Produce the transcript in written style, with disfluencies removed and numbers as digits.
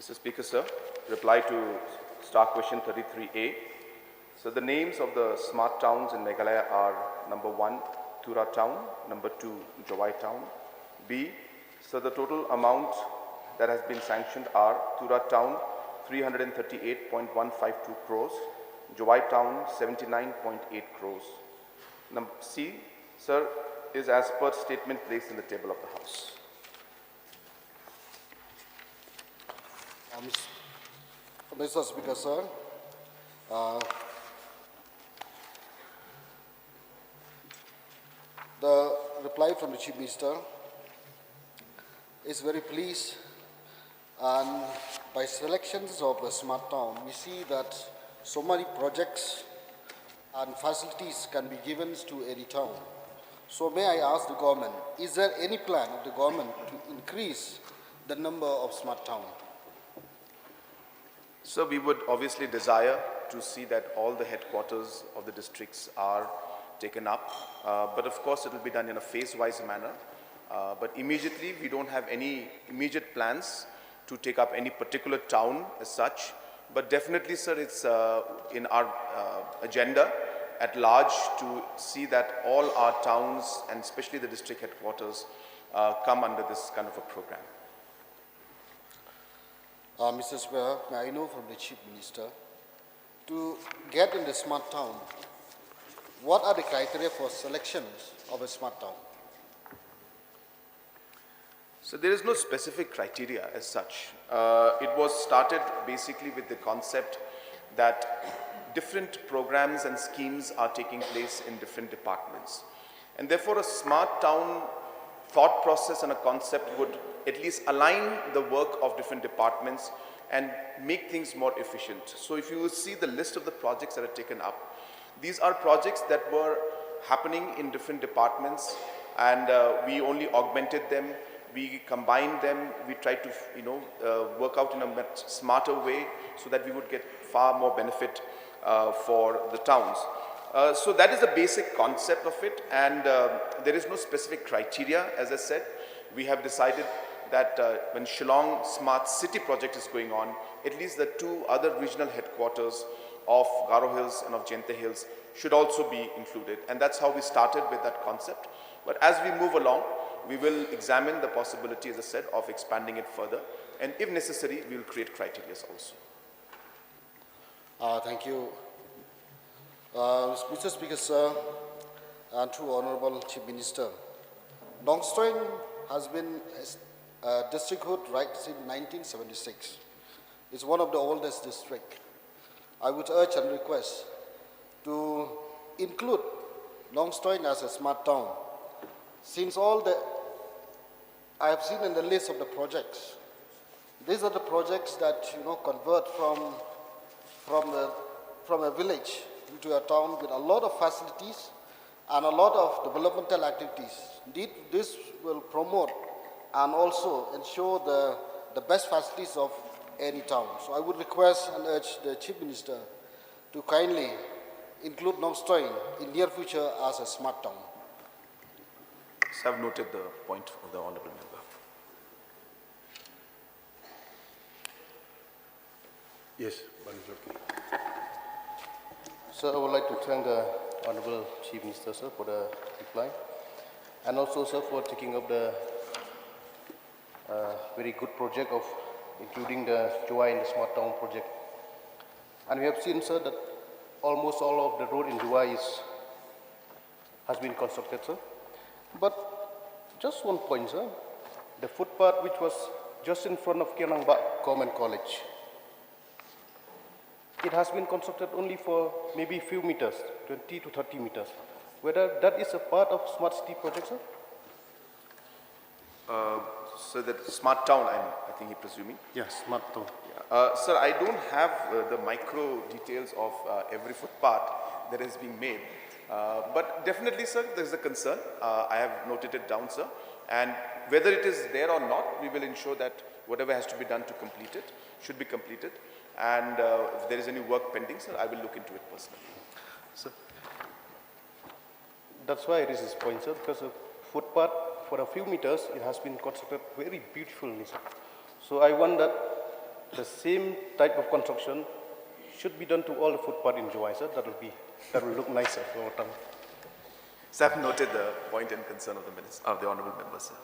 Mr. Speaker, sir, reply to Star Question 33A. So the names of the smart towns in Meghalaya are number 1, Tura town, number 2, Jowai town. B, so the total amount that has been sanctioned are Tura town 338.152 crores, Jowai town 79.8 crores. Number C, sir, is as per statement placed in the table of the House. Mr. Speaker, sir, the reply from the Chief Minister is very pleased, and by selections of the smart town, we see that so many projects and facilities can be given to any town. So may I ask the government, is there any plan of the government to increase the number of smart towns? So we would obviously desire to see that all the headquarters of the districts are taken up, but of course it will be done in a phase-wise manner. But immediately we don't have any immediate plans to take up any particular town as such. But definitely, sir, it's in our agenda at large to see that all our towns and especially the district headquarters come under this kind of a program. Mr. Speaker, may I know from the Chief Minister, to get in the smart town, what are the criteria for selections of a smart town? So there is no specific criteria as such. It was started basically with the concept that different programs and schemes are taking place in different departments. And therefore a smart town thought process and a concept would at least align the work of different departments and make things more efficient. So if you will see the list of the projects that are taken up, these are projects that were happening in different departments, and we only augmented them, we combined them, we tried to work out in a much smarter way so that we would get far more benefit for the towns. So that is the basic concept of it, and there is no specific criteria. As I said, we have decided that when Shillong Smart City project is going on, at least the two other regional headquarters of Garo Hills and of Jente Hills should also be included. And that's how we started with that concept. But as we move along, we will examine the possibility, as I said, of expanding it further. And if necessary, we will create criteria also. Thank you. Mr. Speaker, sir, and to Honorable Chief Minister, Nongstoin has been a districthood right since 1976. It's one of the oldest districts. I would urge and request to include Nongstoin as a smart town. Since all the I have seen in the list of the projects, these are the projects that convert from a village into a town with a lot of facilities and a lot of developmental activities. Indeed, this will promote and also ensure the best facilities of any town. So I would request and urge the Chief Minister to kindly include Nongstoin in near future as a smart town. So I've noted the point of the Honourable Member. Yes, U.R.U.K. Sir, I would like to thank the Honourable Chief Minister, sir, for the reply, and also, sir, for taking up the very good project of including the Jowai in the Smart Town project. And we have seen, sir, that almost all of the road in Jowai has been constructed, sir. But just one point, sir, the footpath which was just in front of Kianangbak Government College, it has been constructed only for maybe a few meters, 20 to 30 meters. Whether that is a part of Smart City project, sir? So that smart town, I think he's presuming. Yes, smart town. Sir, I don't have the micro details of every footpath that is being made. But definitely, sir, there is a concern. I have noted it down, sir. And whether it is there or not, we will ensure that whatever has to be done to complete it should be completed. And if there is any work pending, sir, I will look into it personally. Sir, that's why it is this point, sir, because a footpath for a few meters, it has been constructed very beautifully, sir. So I want that the same type of construction should be done to all the footpath in Jowai, sir. That will look nicer for our town. So I've noted the point and concern of the minister, of the honourable member, sir.